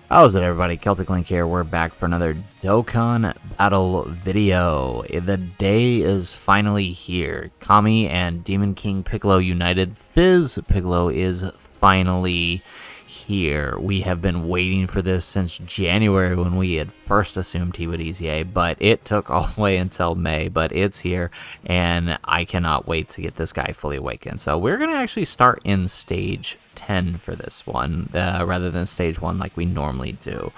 How's it, everybody? Celtic Link here. We're back for another Dokkan Battle video. The day is finally here. Kami and Demon King Piccolo united. Fizz Piccolo is finally here. We have been waiting for this since January when we had first assumed he would EZA, but it took all the way until May, but it's here, and I cannot wait to get this guy fully awakened. So we're going to actually start in stage 10 for this one, rather than stage 1 like we normally do.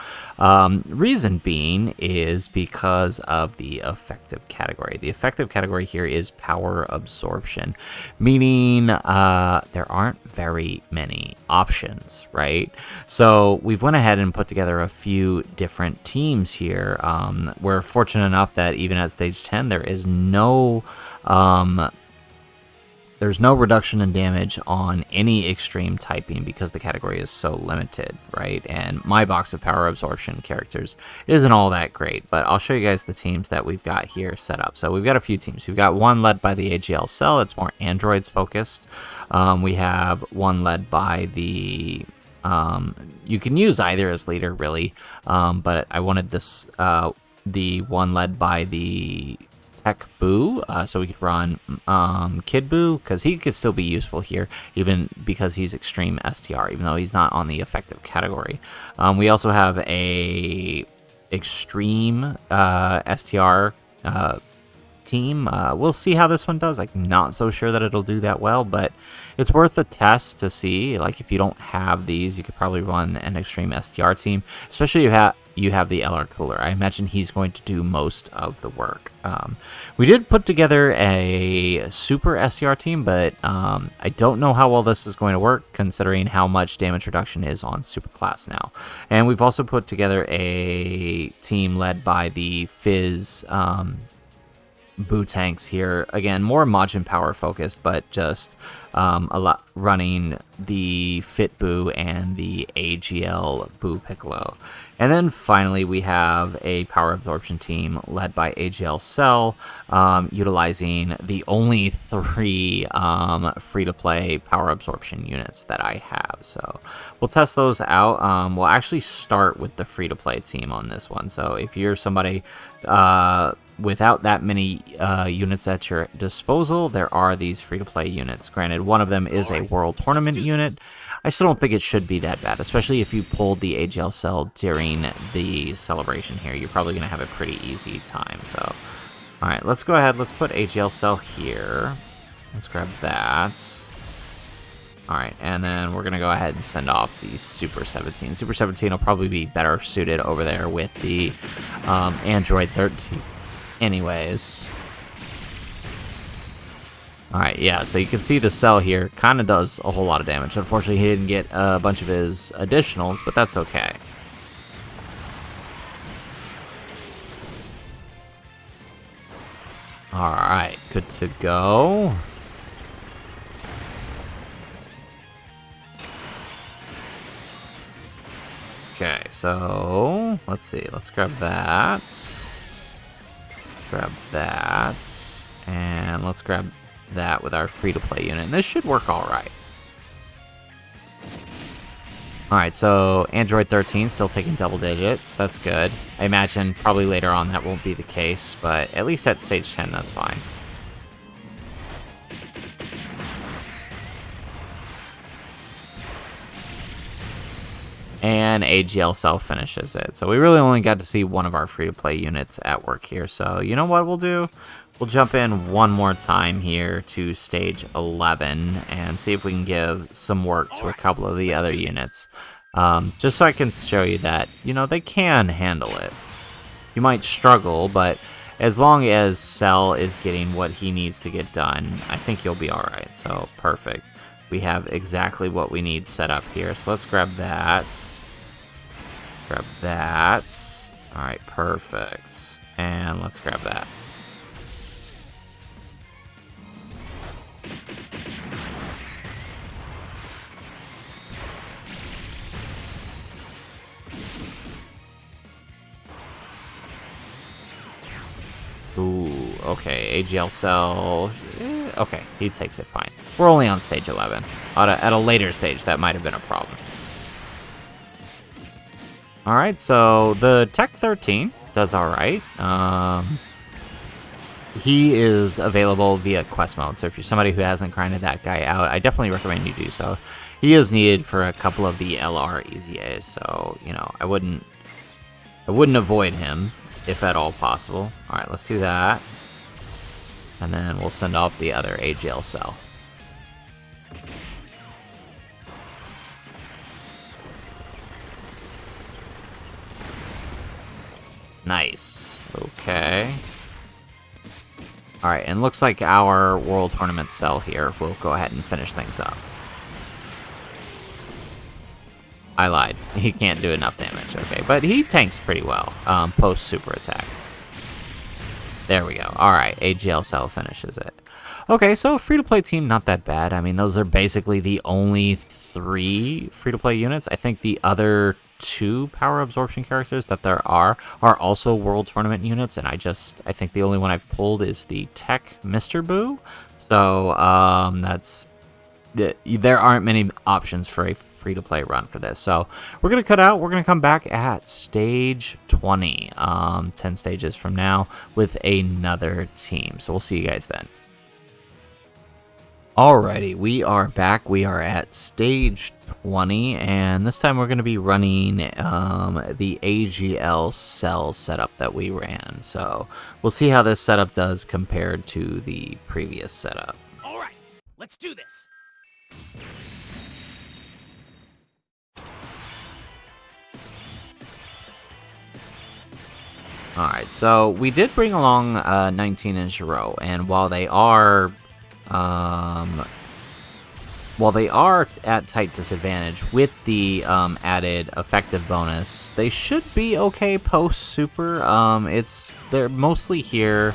Reason being is because of the effective category. The effective category here is power absorption, meaning there aren't very many options, right? So we've went ahead and put together a few different teams here. We're fortunate enough that even at stage 10 there is no there's no reduction in damage on any extreme typing because the category is so limited, right? And my box of power absorption characters isn't all that great, but I'll show you guys the teams that we've got here set up. So we've got a few teams. We've got one led by the AGL Cell. It's more androids focused. We have one led by the... you can use either as leader, really, but I wanted this, the one led by the Tech Boo, so we could run Kid Boo, because he could still be useful here, even because he's extreme STR, even though he's not on the effective category. We also have a extreme STR team. We'll see how this one does. I'm not so sure that it'll do that well, but it's worth a test to see. Like, if you don't have these, you could probably run an extreme STR team, especially if you have the LR Cooler. I imagine he's going to do most of the work. We did put together a super SCR team, but I don't know how well this is going to work, considering how much damage reduction is on super class now. And we've also put together a team led by the Fizz Boo tanks here. Again, more Majin power focused, but just a lot running the Fit Boo and the AGL Boo Piccolo. And then finally we have a power absorption team led by AGL Cell, utilizing the only 3 free-to-play power absorption units that I have. So we'll test those out. We'll actually start with the free-to-play team on this one. So if you're somebody without that many units at your disposal, there are these free-to-play units. Granted, one of them is a World Tournament unit. I still don't think it should be that bad, especially if you pulled the AGL Cell during the celebration here. You're probably going to have a pretty easy time. So, alright, let's go ahead. Let's put AGL Cell here. Let's grab that. Alright, and then we're going to go ahead and send off the Super 17. Super 17 will probably be better suited over there with the Android 13. Anyways. Alright, yeah, so you can see the Cell here kind of does a whole lot of damage. Unfortunately, he didn't get a bunch of his additionals, but that's okay. Alright, good to go. Okay, so let's see. Let's grab that. Let's grab that. And let's grab that with our free-to-play unit. And this should work alright. Alright, so Android 13 still taking double digits. That's good. I imagine probably later on that won't be the case, but at least at stage 10, that's fine. And AGL Cell finishes it. So we really only got to see one of our free-to-play units at work here. So you know what we'll do? We'll jump in one more time here to stage 11 and see if we can give some work to a couple of the other units. Just so I can show you that, you know, they can handle it. You might struggle, but as long as Cell is getting what he needs to get done, I think you'll be alright. So, perfect. We have exactly what we need set up here. So let's grab that. Let's grab that. Alright, perfect. And let's grab that. Ooh, okay, AGL Cell. Okay, he takes it fine. We're only on stage 11. At a later stage, that might have been a problem. Alright, so the Tech 13 does alright. He is available via quest mode, so if you're somebody who hasn't grinded that guy out, I definitely recommend you do so. He is needed for a couple of the LR EZAs, so, you know, I wouldn't avoid him, if at all possible. Alright, let's do that. And then we'll send off the other AGL cell. Nice. Okay. Alright, and looks like our World Tournament cell here will go ahead and finish things up. I lied. He can't do enough damage. Okay, but he tanks pretty well post super attack. There we go. Alright, AGL cell finishes it. Okay, so free-to-play team, not that bad. I mean, those are basically the only 3 free-to-play units. I think the other 2 power absorption characters that there are also World Tournament units, and I think the only one I've pulled is the Tech Mr. Boo. So, there aren't many options for a free-to-play run for this. So, we're going to cut out. We're going to come back at stage 20, 10 stages from now, with another team. So, we'll see you guys then. Alrighty, we are back. We are at stage 20, and this time we're going to be running the AGL cell setup that we ran. So we'll see how this setup does compared to the previous setup. Alright, let's do this. Alright, so we did bring along 19 and Giro, and while they are at tight disadvantage with the added effective bonus, they should be okay post super. They're mostly here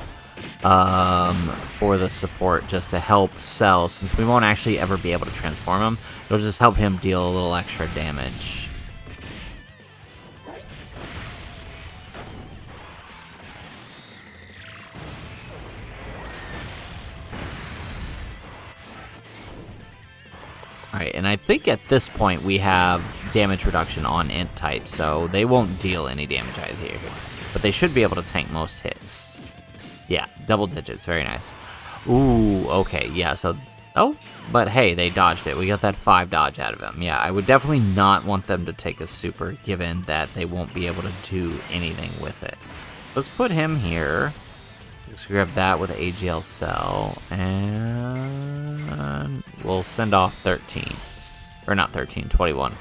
for the support, just to help Cell, since we won't actually ever be able to transform him. It'll just help him deal a little extra damage. Alright, and I think at this point we have damage reduction on int type, so they won't deal any damage either here. But they should be able to tank most hits. Yeah, double digits, very nice. Ooh, okay, yeah, so... Oh, but hey, they dodged it. We got that 5 dodge out of him. Yeah, I would definitely not want them to take a super, given that they won't be able to do anything with it. So let's put him here. Let's grab that with AGL cell, and we'll send off 13. Or not 13, 21.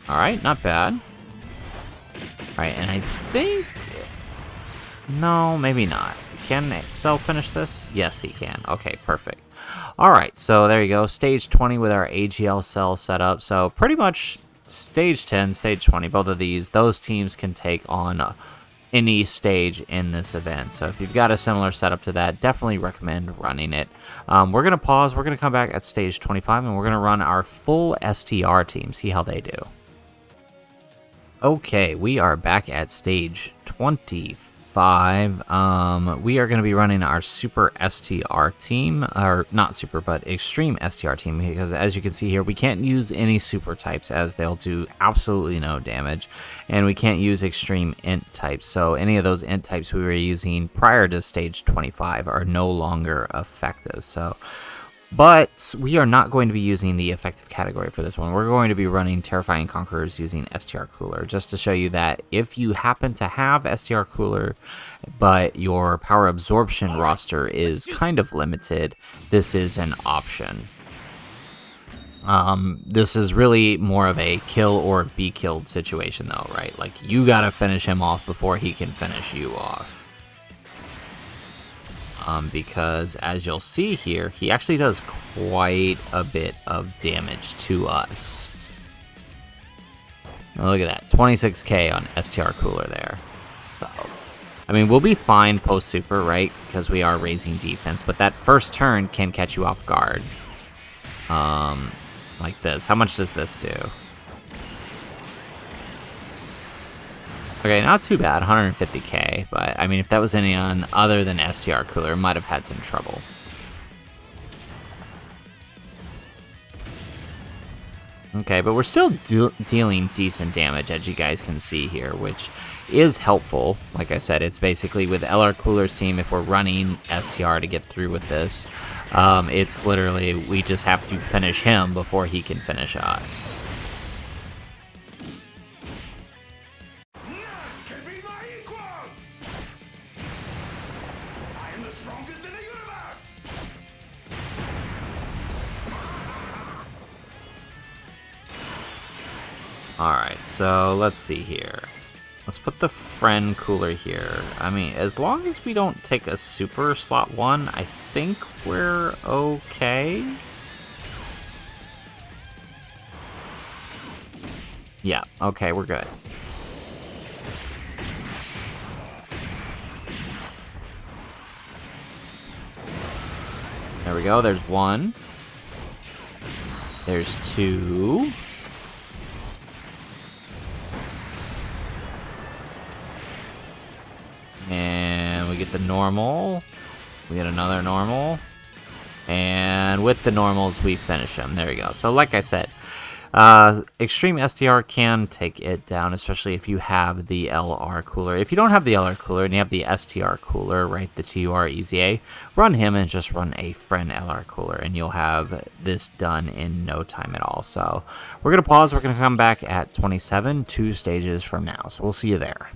Alright, not bad. Alright, and I think... No, maybe not. Can Cell finish this? Yes, he can. Okay, perfect. Alright, so there you go. Stage 20 with our AGL cell set up. So pretty much stage 10, stage 20, both of those teams can take on any stage in this event. So if you've got a similar setup to that, definitely recommend running it. We're going to pause. We're going to come back at stage 25, and we're going to run our full STR team, see how they do. Okay, we are back at stage 25. We are going to be running our super STR team, or not super, but extreme STR team, because as you can see here, we can't use any super types as they'll do absolutely no damage, and we can't use extreme int types, so any of those int types we were using prior to stage 25 are no longer effective. But we are not going to be using the effective category for this one. We're going to be running Terrifying Conquerors using STR Cooler, just to show you that if you happen to have STR Cooler, but your power absorption roster is kind of limited, this is an option. This is really more of a kill or be killed situation though, right? Like, you gotta finish him off before he can finish you off. Because as you'll see here, he actually does quite a bit of damage to us. Now look at that, 26k on STR Cooler there. So, I mean, we'll be fine post-super, right? Because we are raising defense, but that first turn can catch you off guard. Like this. How much does this do? Okay, not too bad, 150k, but I mean, if that was anyone other than STR Cooler, might have had some trouble. Okay, but we're still dealing decent damage, as you guys can see here, which is helpful. Like I said, it's basically with LR Cooler's team, if we're running STR to get through with this, it's literally, we just have to finish him before he can finish us. Alright, so let's see here. Let's put the friend cooler here. I mean, as long as we don't take a super slot 1, I think we're okay. Yeah, okay, we're good. There we go, there's 1. There's 2. And we get the normal. We get another normal. And with the normals, we finish them. There we go. So like I said, Extreme STR can take it down, especially if you have the LR Cooler. If you don't have the LR Cooler and you have the STR Cooler, right, the TUR EZA, run him and just run a friend LR Cooler, and you'll have this done in no time at all. So we're going to pause. We're going to come back at 27, 2 stages from now. So we'll see you there.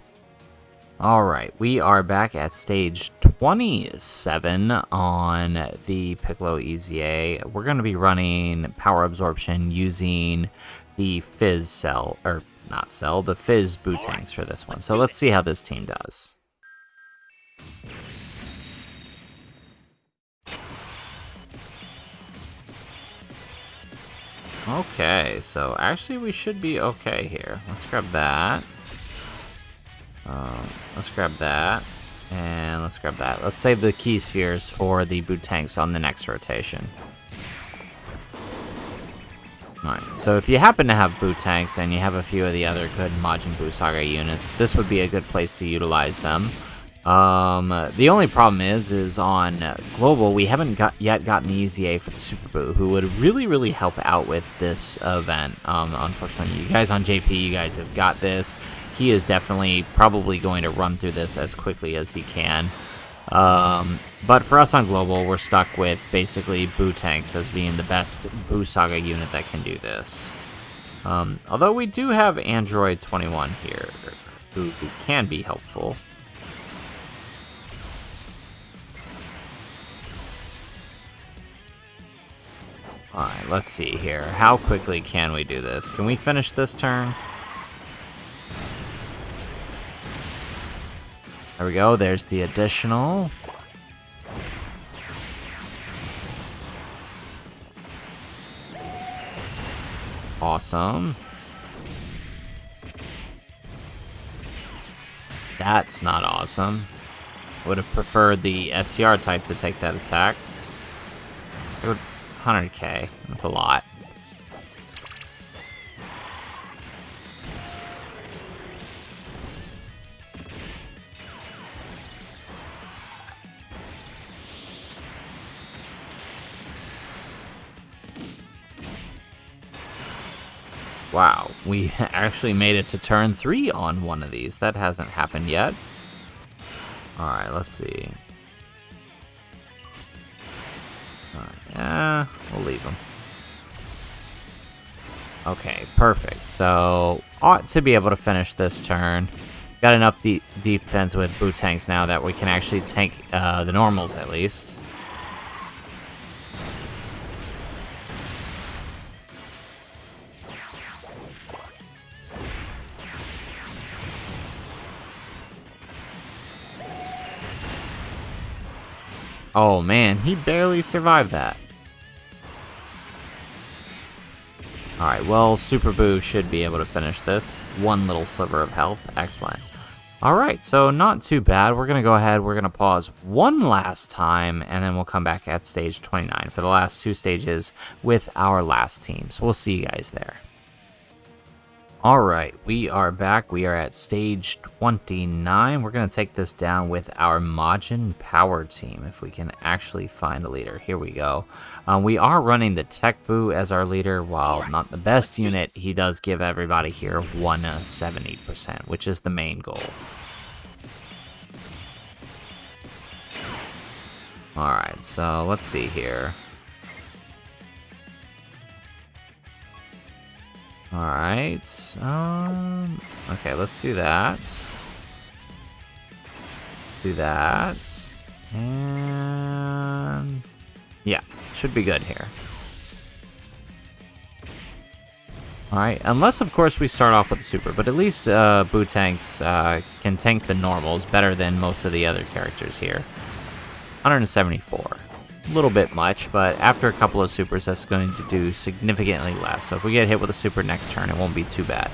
Alright, we are back at stage 27 on the Piccolo EZA. We're going to be running power absorption using the Fizz cell, or not cell, the Fizz boot tanks for this one. So let's see how this team does. Okay, so actually we should be okay here. Let's grab that. Let's grab that, and let's grab that. Let's save the key spheres for the boot tanks on the next rotation. Alright, so if you happen to have boot tanks and you have a few of the other good Majin Buu Saga units, this would be a good place to utilize them. The only problem is on Global, we haven't yet gotten the EZA for the Super Buu, who would really help out with this event. Unfortunately, you guys on JP, you guys have got this. He is definitely probably going to run through this as quickly as he can. But for us on Global, we're stuck with basically Buu tanks as being the best Buu Saga unit that can do this. Although we do have Android 21 here, who can be helpful. Alright, let's see here. How quickly can we do this? Can we finish this turn? There we go, there's the additional. Awesome. That's not awesome. Would have preferred the SCR type to take that attack. It would 100k, that's a lot. Wow, we actually made it to turn 3 on one of these. That hasn't happened yet. Alright, let's see. Yeah, we'll leave them. Okay, perfect. So, ought to be able to finish this turn. Got enough defense with boot tanks now that we can actually tank the normals at least. Oh man, he barely survived that. Alright, well, Super Buu should be able to finish this. One little sliver of health. Excellent. Alright, so not too bad. We're going to go ahead, we're going to pause one last time, and then we'll come back at stage 29 for the last 2 stages with our last team. So we'll see you guys there. Alright, we are back. We are at stage 29. We're going to take this down with our Majin Power team, if we can actually find a leader. Here we go. We are running the Tech Boo as our leader. While not the best unit, he does give everybody here 170%, which is the main goal. Alright, so let's see here. Alright, okay, let's do that. Let's do that. And yeah, should be good here. Alright, unless of course we start off with the super, but at least Boo Tanks can tank the normals better than most of the other characters here. 174. A little bit much, but after a couple of supers, that's going to do significantly less. So if we get hit with a super next turn, it won't be too bad.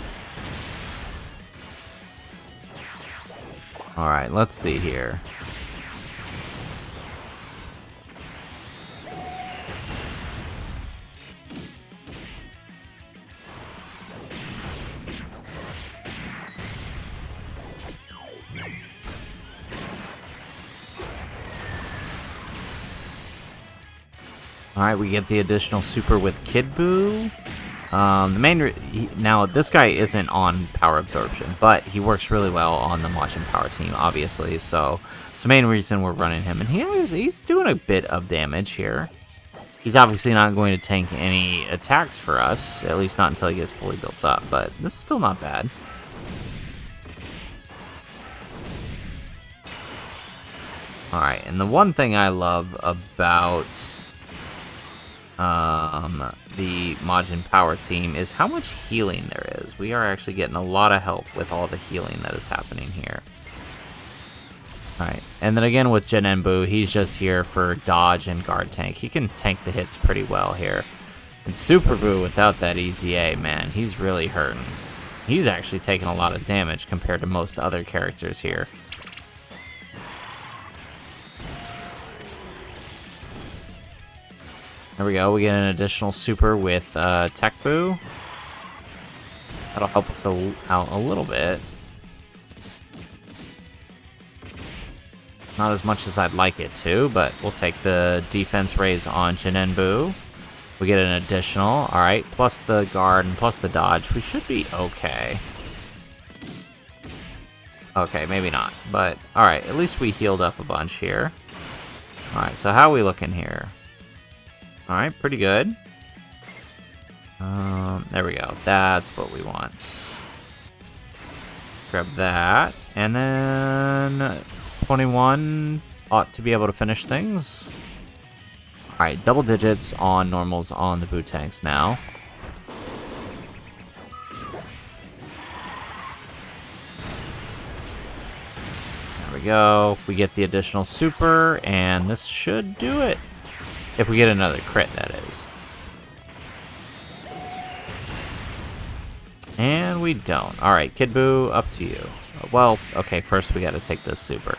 Alright, let's see here. Alright, we get the additional super with Kid Boo. Now, this guy isn't on power absorption, but he works really well on the Majin Power team, obviously. So it's the main reason we're running him. And he's doing a bit of damage here. He's obviously not going to tank any attacks for us, at least not until he gets fully built up. But this is still not bad. Alright, and the one thing I love about the Majin Power team is how much healing there is. We are actually getting a lot of help with all the healing that is happening here. Alright, and then again with Jinen Boo, he's just here for dodge and guard tank. He can tank the hits pretty well here. And Super Boo, without that EZA, man, he's really hurting. He's actually taking a lot of damage compared to most other characters here. There we go, we get an additional super with Tech Boo. That'll help us out a little bit. Not as much as I'd like it to, but we'll take the defense raise on Jinen Boo. We get an additional, alright, plus the guard and plus the dodge. We should be okay. Okay, maybe not, but alright, at least we healed up a bunch here. Alright, so how are we looking here? Alright, pretty good. There we go. That's what we want. Grab that. And then 21 ought to be able to finish things. Alright, double digits on normals on the Boo Tanks now. There we go. We get the additional super, and this should do it. If we get another crit, that is. And we don't. Alright, Kid Boo, up to you. Well, okay, first we gotta take this super.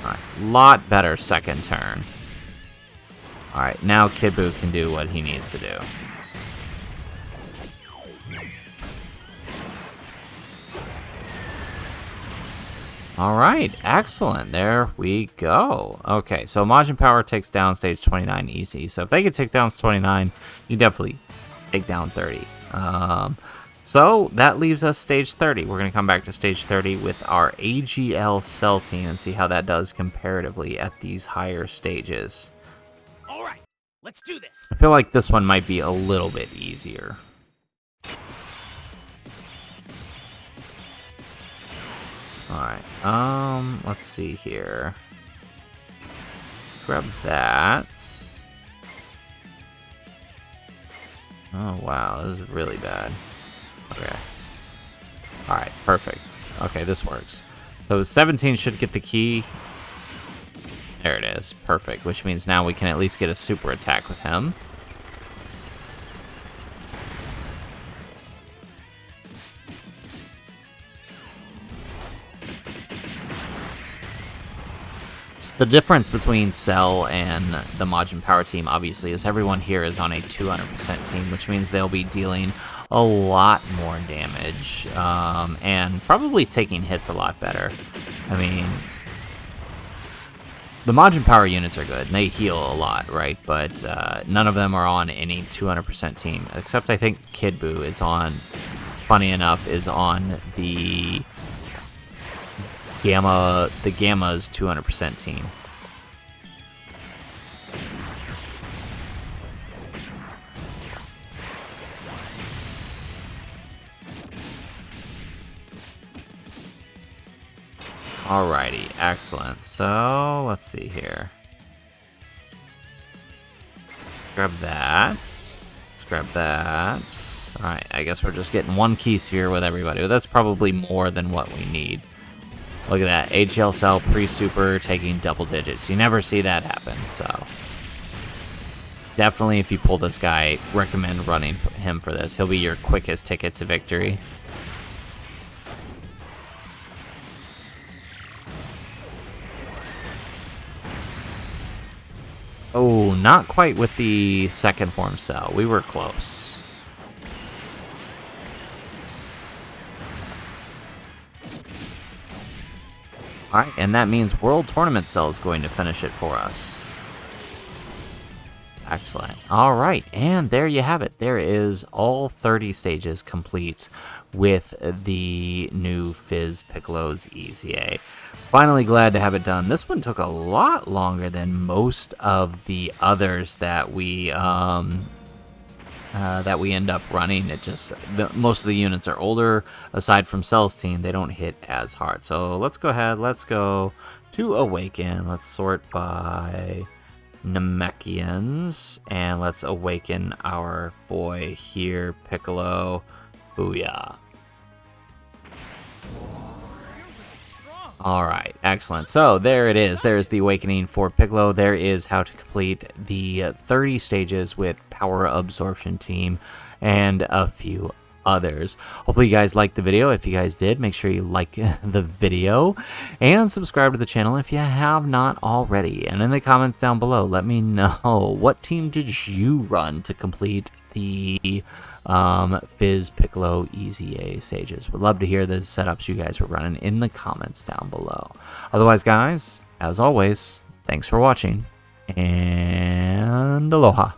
Alright, lot better second turn. Alright, now Kid Boo can do what he needs to do. Alright, excellent. There we go. Okay, so Majin Power takes down stage 29 easy. So if they could take down 29, you definitely take down 30. So that leaves us stage 30. We're going to come back to stage 30 with our AGL Cell team and see how that does comparatively at these higher stages. Alright, let's do this. I feel like this one might be a little bit easier. Alright, let's see here. Let's grab that. Oh, wow, this is really bad. Okay. Alright, perfect. Okay, this works. So 17 should get the key. There it is. Perfect, which means now we can at least get a super attack with him. So the difference between Cell and the Majin Power team, obviously, is everyone here is on a 200% team, which means they'll be dealing a lot more damage, and probably taking hits a lot better. I mean, the Majin Power units are good, and they heal a lot, right? But none of them are on any 200% team, except I think Kid Buu is on, funny enough, is on the Gamma's 200% team. Alrighty, excellent. So, let's see here. Let's grab that. Let's grab that. Alright, I guess we're just getting one key sphere with everybody. But that's probably more than what we need. Look at that. HL Cell pre-super taking double digits. You never see that happen, so... Definitely, if you pull this guy, recommend running him for this. He'll be your quickest ticket to victory. Oh, not quite with the second form Cell. We were close. Alright, and that means World Tournament Cell is going to finish it for us. Excellent. Alright, and there you have it. There is all 30 stages complete with the new PHY Piccolo's EZA. Finally glad to have it done. This one took a lot longer than most of the others that we end up running. It just, most of the units are older. Aside from Cell's team, they don't hit as hard. So let's go ahead. Let's go to Awaken. Let's sort by Namekians, and let's awaken our boy here, Piccolo. Booyah. Alright, excellent. So, there it is. There is the awakening for Piccolo. There is how to complete the 30 stages with Power Absorption Team and a few others. Hopefully you guys liked the video. If you guys did, make sure you like the video and subscribe to the channel if you have not already. And in the comments down below, let me know, what team did you run to complete the PHY Piccolo EZA stages? Would love to hear the setups you guys were running in the comments down below. Otherwise, guys, as always, thanks for watching, and aloha.